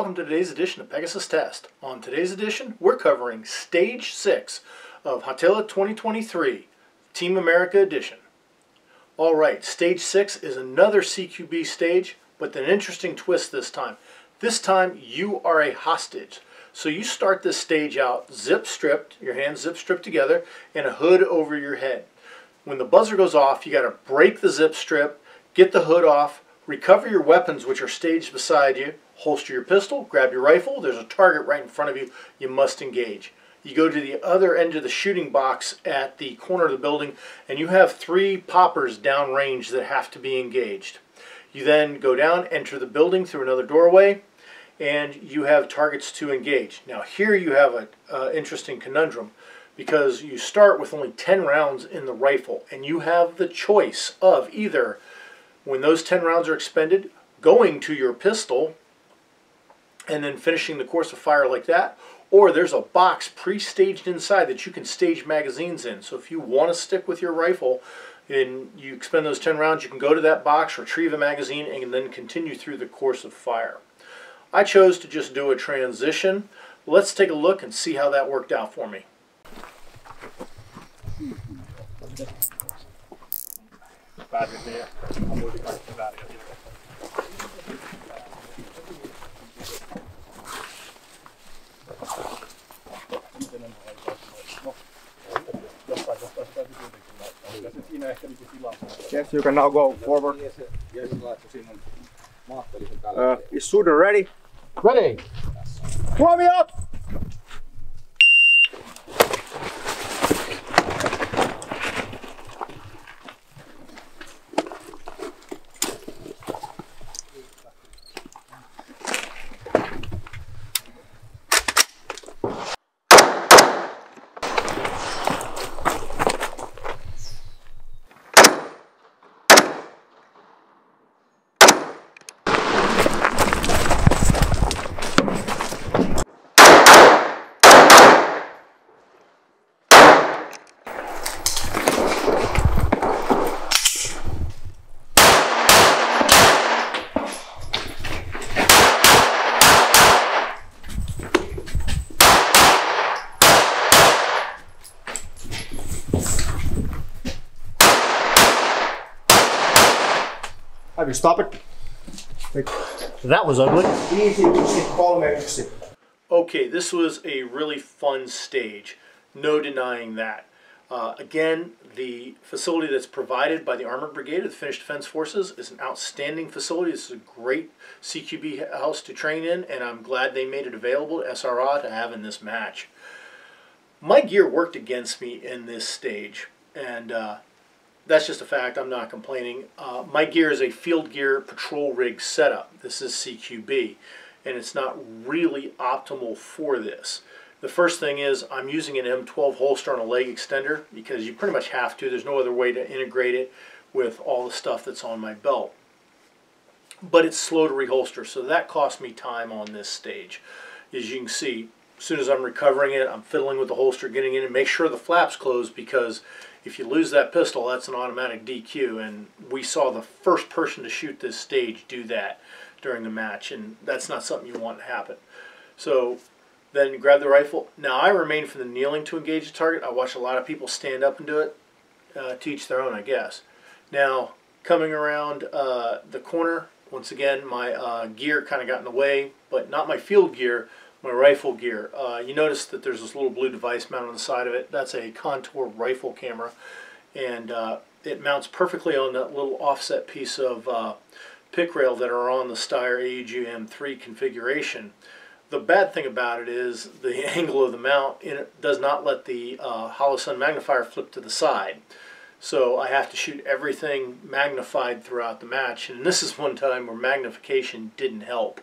welcome to today's edition of Pegasus Test. On today's edition, we're covering Stage 6 of Hatila 2023, Team America Edition. Alright, Stage 6 is another CQB stage, but an interesting twist this time. This time, you are a hostage. So you start this stage out zip-stripped, your hands zip-stripped together, and a hood over your head. When the buzzer goes off, you got to break the zip strip, get the hood off, recover your weapons which are staged beside you, holster your pistol, grab your rifle, there's a target right in front of you, you must engage. You go to the other end of the shooting box at the corner of the building and you have 3 poppers downrange that have to be engaged. You then go down, enter the building through another doorway, and you have targets to engage. Now here you have an interesting conundrum because you start with only 10 rounds in the rifle and you have the choice of either, when those 10 rounds are expended, going to your pistol and then finishing the course of fire like that, or there's a box pre-staged inside that you can stage magazines in. So if you want to stick with your rifle and you expend those 10 rounds, you can go to that box, retrieve a magazine, and then continue through the course of fire. I chose to just do a transition. Let's take a look and see how that worked out for me. Yes, you can now go forward. Is shooter ready? Ready! Warm me up! Have you stopped it? That was ugly. Easy, call emergency. Okay, this was a really fun stage. No denying that. Again, the facility that's provided by the Armored Brigade of the Finnish Defense Forces is an outstanding facility. This is a great CQB house to train in, and I'm glad they made it available to SRA to have in this match. My gear worked against me in this stage, and that's just a fact. I'm not complaining. My gear is a field gear patrol rig setup. This is CQB, and it's not really optimal for this. The first thing is I'm using an M12 holster on a leg extender because you pretty much have to. There's no other way to integrate it with all the stuff that's on my belt. But it's slow to reholster, so that cost me time on this stage. As you can see, as soon as I'm recovering it, I'm fiddling with the holster, getting in, and make sure the flap's closed, because if you lose that pistol, that's an automatic DQ, and we saw the first person to shoot this stage do that during the match, and that's not something you want to happen. So then you grab the rifle. Now I remain from the kneeling to engage the target. I watch a lot of people stand up and do it. To each their own, I guess. Now coming around the corner, once again my gear kind of got in the way, but not my field gear, my rifle gear. You notice that there's this little blue device mounted on the side of it. That's a contour rifle camera, and it mounts perfectly on that little offset piece of pick rail that are on the Steyr AUG M3 configuration. The bad thing about it is the angle of the mount it does not let the hollow sun magnifier flip to the side. So I have to shoot everything magnified throughout the match, and this is one time where magnification didn't help,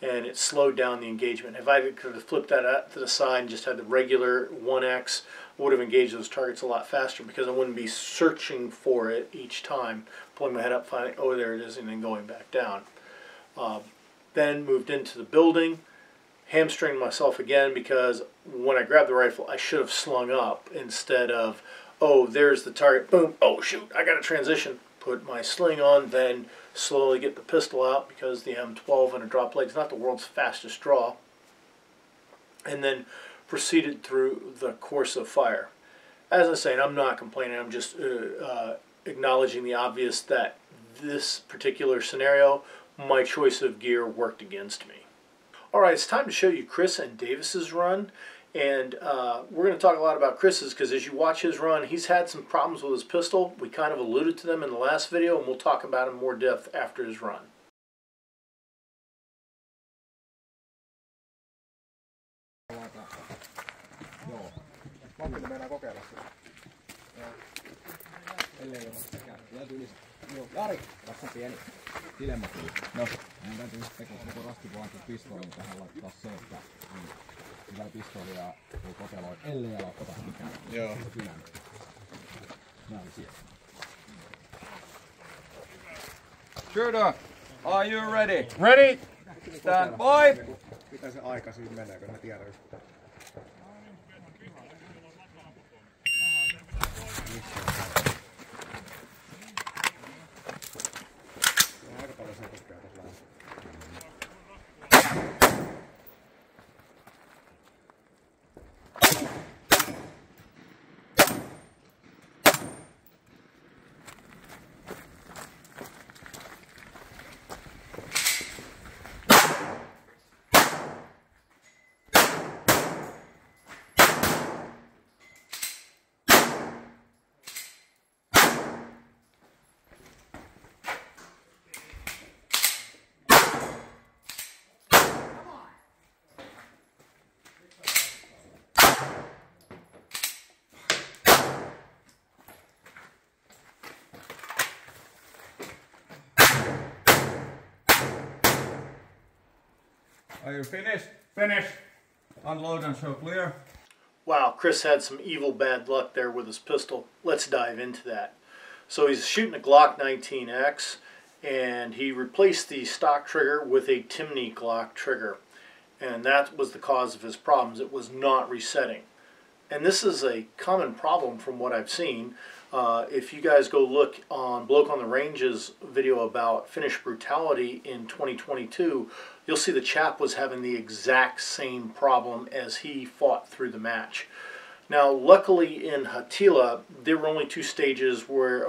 and it slowed down the engagement. If I could have flipped that out to the side and just had the regular 1X, I would have engaged those targets a lot faster because I wouldn't be searching for it each time, pulling my head up, finding, oh, there it is, and then going back down. Then moved into the building, hamstringed myself again because when I grabbed the rifle, I should have slung up instead of, oh, there's the target, boom, oh shoot, I got to transition. put my sling on, then slowly get the pistol out because the M12 and a drop blade is not the world's fastest draw, and then proceeded through the course of fire. As I say, I'm not complaining, I'm just acknowledging the obvious that this particular scenario, my choice of gear worked against me. Alright, it's time to show you Chris and Davis's run, and we're going to talk a lot about Chris's because as you watch his run, he's had some problems with his pistol. We kind of alluded to them in the last video, and we'll talk about it in more depth after his run. Jari, tässä pieni dilemma tuli. No, meidän täytyy sitten koko rastivoankin pistoolin tähän laittaa se, että hyvää pistoolia voi koteloida, ellei ala ota mikään. Joo. Näin siellä. Shooter, are you ready? Ready? Stand by! Mitä se aika siinä menee, kun mä tiedän yhtään. Aika paljon sekuntia tässä lähes. Are you finished? Finish. Unload and show clear. Wow, Chris had some evil bad luck there with his pistol. Let's dive into that. So he's shooting a Glock 19X, and he replaced the stock trigger with a Timney Glock trigger. And that was the cause of his problems. It was not resetting. And this is a common problem from what I've seen. If you guys go look on Bloke on the Range's video about Finnish brutality in 2022, you'll see the chap was having the exact same problem as he fought through the match. Now, luckily in Hatila, there were only three stages where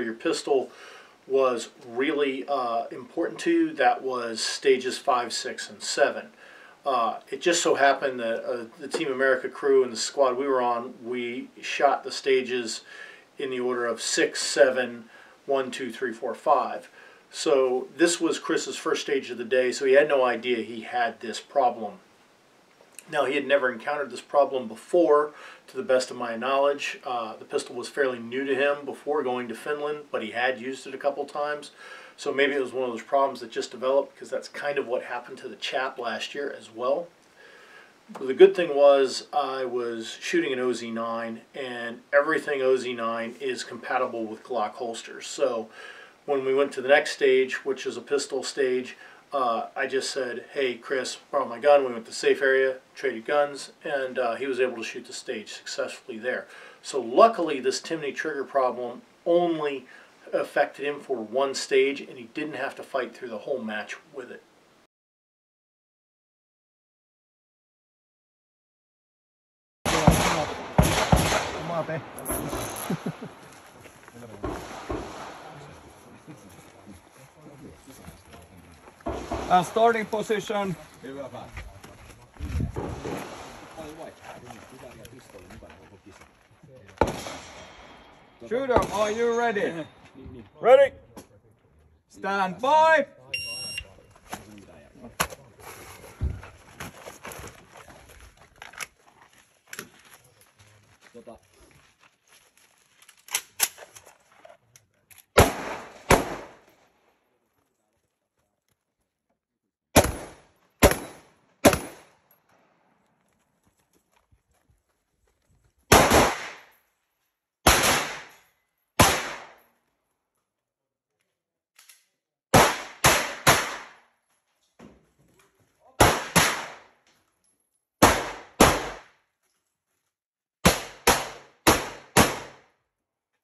your pistol was really important to you. That was stages 5, 6, and 7. It just so happened that the Team America crew and the squad we were on, we shot the stages in the order of 6, 7, 1, 2, 3, 4, 5. So this was Chris's first stage of the day, so he had no idea he had this problem. Now, he had never encountered this problem before, to the best of my knowledge. The pistol was fairly new to him before going to Finland, but he had used it a couple times. So maybe it was one of those problems that just developed, because that's kind of what happened to the chap last year as well. But the good thing was I was shooting an OZ9, and everything OZ9 is compatible with Glock holsters. So when we went to the next stage, which is a pistol stage, I just said, hey Chris, borrow my gun. We went to the safe area, traded guns, and he was able to shoot the stage successfully there. So luckily this Timney trigger problem only affected him for one stage, and he didn't have to fight through the whole match with it. Starting position. Shooter, are you ready? Ready? Stand by.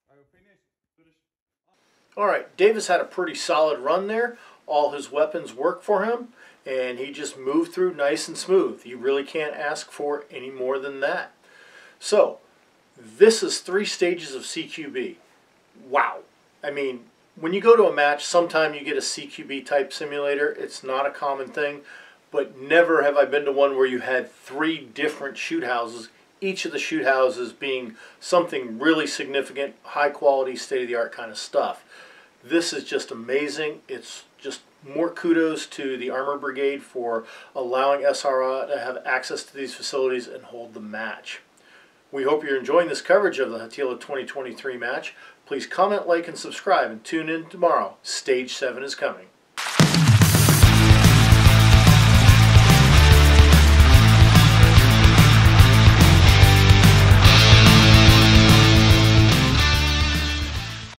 Are you finished? All right, Davis had a pretty solid run there. All his weapons work for him, and he just moved through nice and smooth. You really can't ask for any more than that. So, this is 3 stages of CQB. Wow. I mean, when you go to a match, sometime you get a CQB type simulator. It's not a common thing, but never have I been to one where you had 3 different shoot houses, each of the shoot houses being something really significant, high quality, state-of-the-art kind of stuff. This is just amazing. It's just more kudos to the Armor Brigade for allowing SRA to have access to these facilities and hold the match. We hope you're enjoying this coverage of the Hatila 2023 match. Please comment, like, and subscribe, and tune in tomorrow. Stage 7 is coming.